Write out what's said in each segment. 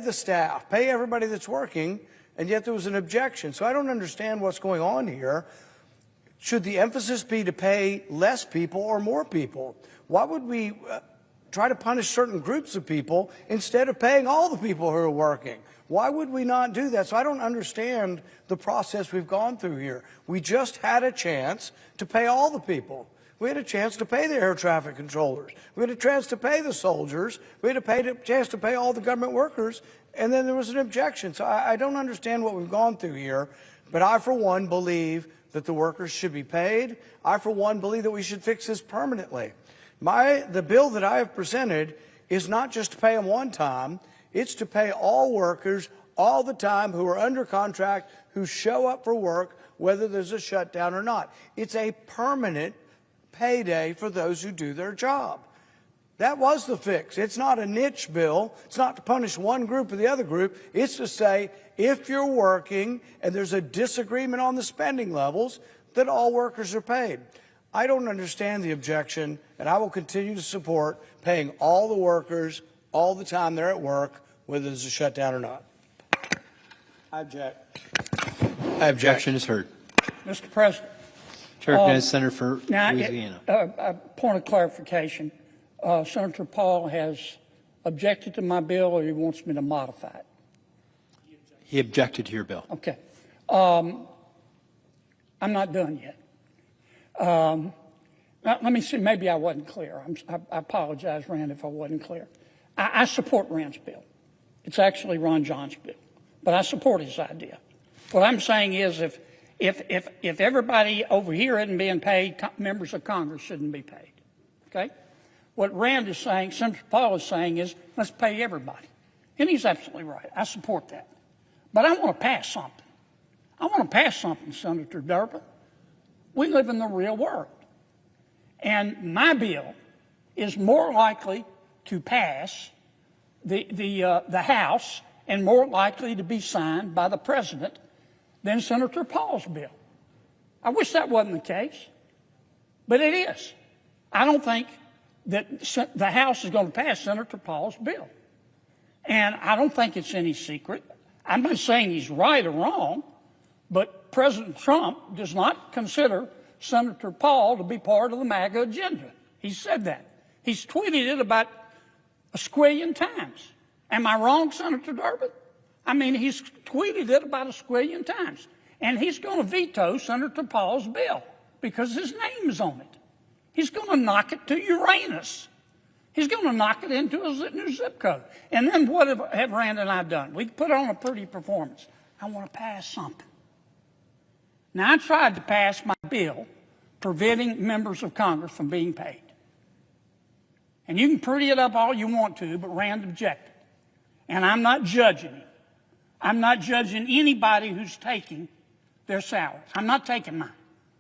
the staff, pay everybody that's working, and yet there was an objection. So I don't understand what's going on here. Should the emphasis be to pay less people or more people? Why would we try to punish certain groups of people instead of paying all the people who are working? Why would we not do that? So I don't understand the process we've gone through here. We just had a chance to pay all the people. We had a chance to pay the air traffic controllers. We had a chance to pay the soldiers. We had a chance to pay all the government workers. And then there was an objection. So I don't understand what we've gone through here. But I, for one, believe that the workers should be paid. I, for one, believe that we should fix this permanently. The bill that I have presented is not just to pay them one time. It's to pay all workers all the time who are under contract, who show up for work, whether there's a shutdown or not. It's a permanent payday for those who do their job. That was the fix. It's not a niche bill. It's not to punish one group or the other group. It's to say, if you're working and there's a disagreement on the spending levels, that all workers are paid. I don't understand the objection, and I will continue to support paying all the workers all the time they're at work, whether there's a shutdown or not. I object. Objection is heard. Mr. President. Chair recognizes Senator for Louisiana. A point of clarification. Senator Paul has objected to my bill, or he wants me to modify it? He objected to your bill. Okay. I'm not done yet. Let me see. Maybe I wasn't clear. I apologize, Rand, if I wasn't clear. I support Rand's bill. It's actually Ron John's bill, but I support his idea. What I'm saying is, if everybody over here isn't being paid, members of Congress shouldn't be paid. Okay. What Rand is saying, Senator Paul is saying, is let's pay everybody, and he's absolutely right. I support that, but I want to pass something. I want to pass something, Senator Durbin. We live in the real world. And my bill is more likely to pass the House and more likely to be signed by the President than Senator Paul's bill. I wish that wasn't the case, but it is. I don't think that the House is going to pass Senator Paul's bill. And I don't think it's any secret. I'm not saying he's right or wrong, but President Trump does not consider Senator Paul to be part of the MAGA agenda. He said that. He's tweeted it about a squillion times. Am I wrong, Senator Durbin? I mean, he's tweeted it about a squillion times. And he's going to veto Senator Paul's bill because his name is on it. He's going to knock it to Uranus. He's going to knock it into a new zip code. And then what have Rand and I done? We put on a pretty performance. I want to pass something. Now, I tried to pass my bill preventing members of Congress from being paid. And you can pretty it up all you want to, but Rand objected. And I'm not judging him. I'm not judging anybody who's taking their salary. I'm not taking mine,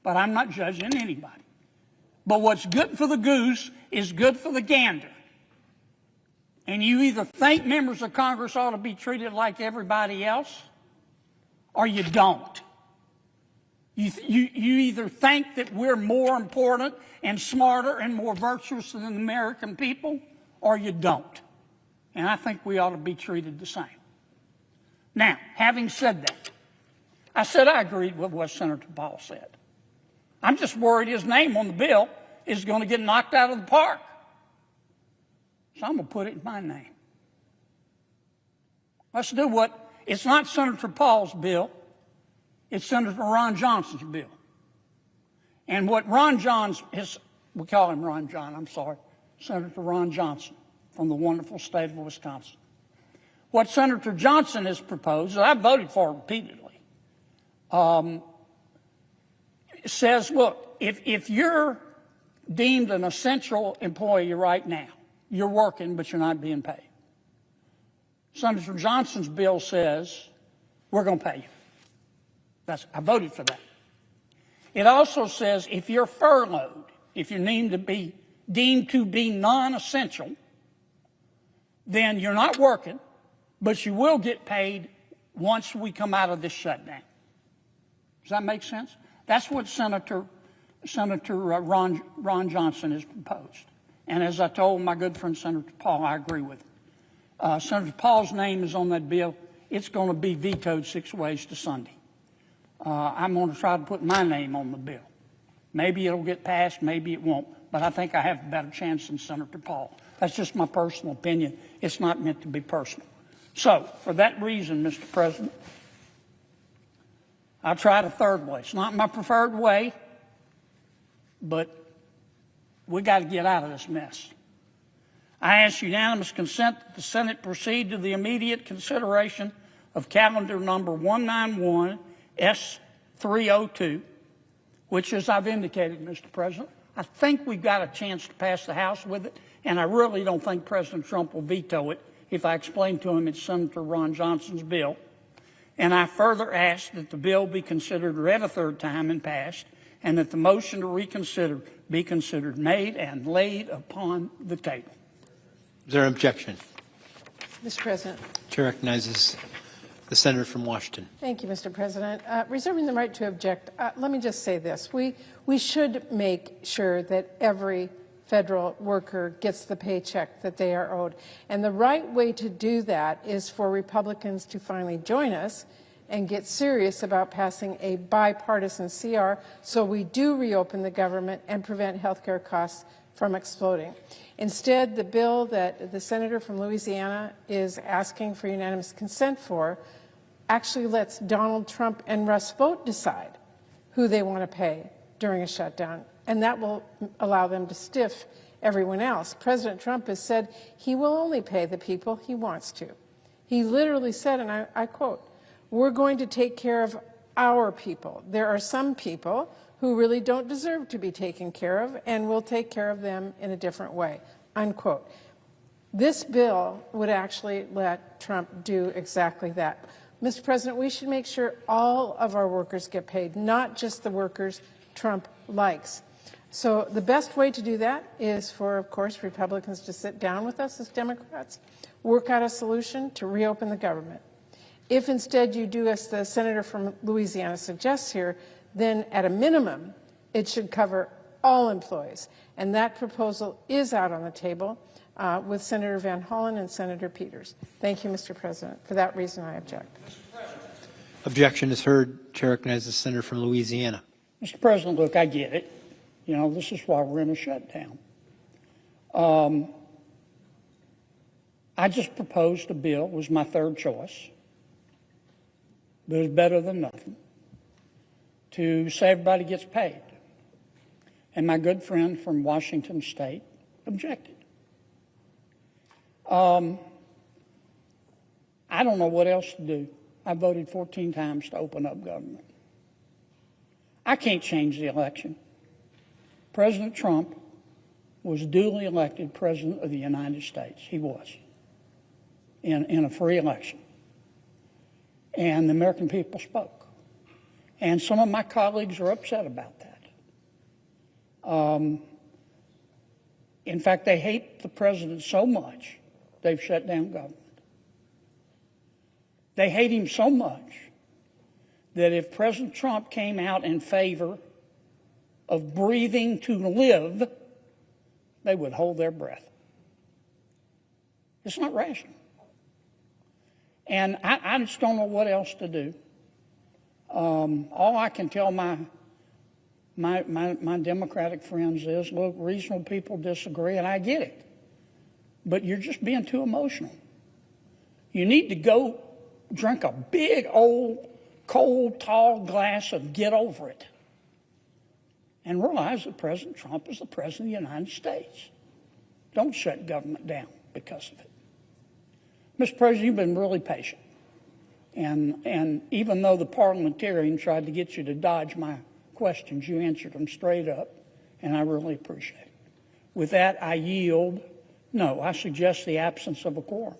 but I'm not judging anybody. But what's good for the goose is good for the gander. And you either think members of Congress ought to be treated like everybody else, or you don't. You either think that we're more important and smarter and more virtuous than the American people, or you don't. And I think we ought to be treated the same. Now, having said that, I said I agreed with what Senator Paul said. I'm just worried his name on the bill is going to get knocked out of the park. So I'm going to put it in my name. Let's do what, it's not Senator Paul's bill. It's Senator Ron Johnson's bill. And what Ron John's, we call him Ron John, I'm sorry, Senator Ron Johnson from the wonderful state of Wisconsin. What Senator Johnson has proposed, that I've voted for repeatedly, says, look, if you're deemed an essential employee right now, you're working, but you're not being paid. Senator Johnson's bill says, we're going to pay you. I voted for that. It also says if you're furloughed, if you're deemed to be non-essential, then you're not working, but you will get paid once we come out of this shutdown. Does that make sense? That's what Senator Ron Johnson has proposed. And as I told my good friend Senator Paul, I agree with him. Senator Paul's name is on that bill. It's going to be vetoed 6 ways to Sunday. I'm going to try to put my name on the bill. Maybe it'll get passed, maybe it won't, but I think I have a better chance than Senator Paul. That's just my personal opinion. It's not meant to be personal. So, for that reason, Mr. President, I tried a third way. It's not my preferred way, but we got to get out of this mess. I ask unanimous consent that the Senate proceed to the immediate consideration of calendar number 191 S302, which, as I've indicated, Mr. President, I think we've got a chance to pass the House with it, and I really don't think President Trump will veto it if I explain to him it's Senator Ron Johnson's bill. And I further ask that the bill be considered read a third time and passed, and that the motion to reconsider be considered made and laid upon the table. Is there an objection? Mr. President. Chair recognizes the senator from Washington. Thank you, Mr. President. Reserving the right to object, let me just say this. We should make sure that every federal worker gets the paycheck that they are owed. And the right way to do that is for Republicans to finally join us and get serious about passing a bipartisan CR so we do reopen the government and prevent health care costs from exploding. Instead, the bill that the senator from Louisiana is asking for unanimous consent for actually lets Donald Trump and Russ Vought decide who they want to pay during a shutdown, and that will allow them to stiff everyone else. President Trump has said he will only pay the people he wants to. He literally said, and I quote, "We're going to take care of our people. There are some people who really don't deserve to be taken care of, and we'll take care of them in a different way," unquote. This bill would actually let Trump do exactly that. Mr. President, we should make sure all of our workers get paid, not just the workers Trump likes. So the best way to do that is for, of course, Republicans to sit down with us as Democrats, work out a solution to reopen the government. If instead you do as the senator from Louisiana suggests here, then at a minimum, it should cover all employees. And that proposal is out on the table with Senator Van Hollen and Senator Peters. Thank you, Mr. President. For that reason, I object. Objection is heard. Chair recognizes the senator from Louisiana. Mr. President, look, I get it. You know, this is why we're in a shutdown. I just proposed a bill, was my third choice, but it's better than nothing, to say everybody gets paid. And my good friend from Washington State objected. I don't know what else to do. I voted 14 times to open up government. I can't change the election. President Trump was duly elected President of the United States. He was, in a free election. And the American people spoke. And some of my colleagues are upset about that. In fact, they hate the president so much, they've shut down government. They hate him so much that if President Trump came out in favor of breathing to live, they would hold their breath. It's not rational. And I just don't know what else to do. All I can tell my Democratic friends is, look, reasonable people disagree, and I get it. But you're just being too emotional. You need to go drink a big, old, cold, tall glass of get over it and realize that President Trump is the President of the United States. Don't shut government down because of it. Mr. President, you've been really patient. And even though the parliamentarian tried to get you to dodge my questions, you answered them straight up, and I really appreciate it. With that, I yield. No, I suggest the absence of a quorum.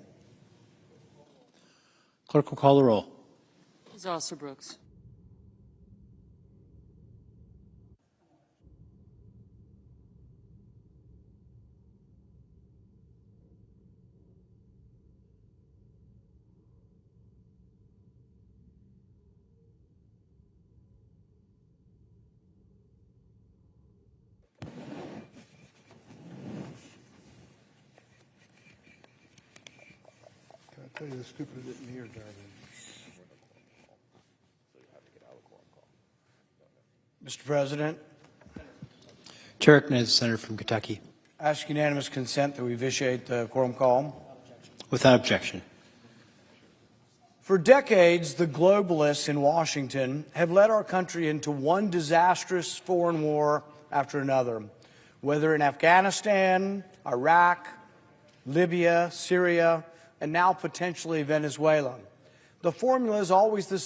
Clerk will call the roll. Ms. Osterbrooks. Mr. President, Chair recognizes the senator from Kentucky. I ask unanimous consent that we vitiate the quorum call. Without objection. For decades, the globalists in Washington have led our country into one disastrous foreign war after another, whether in Afghanistan, Iraq, Libya, Syria, and now potentially Venezuela. The formula is always the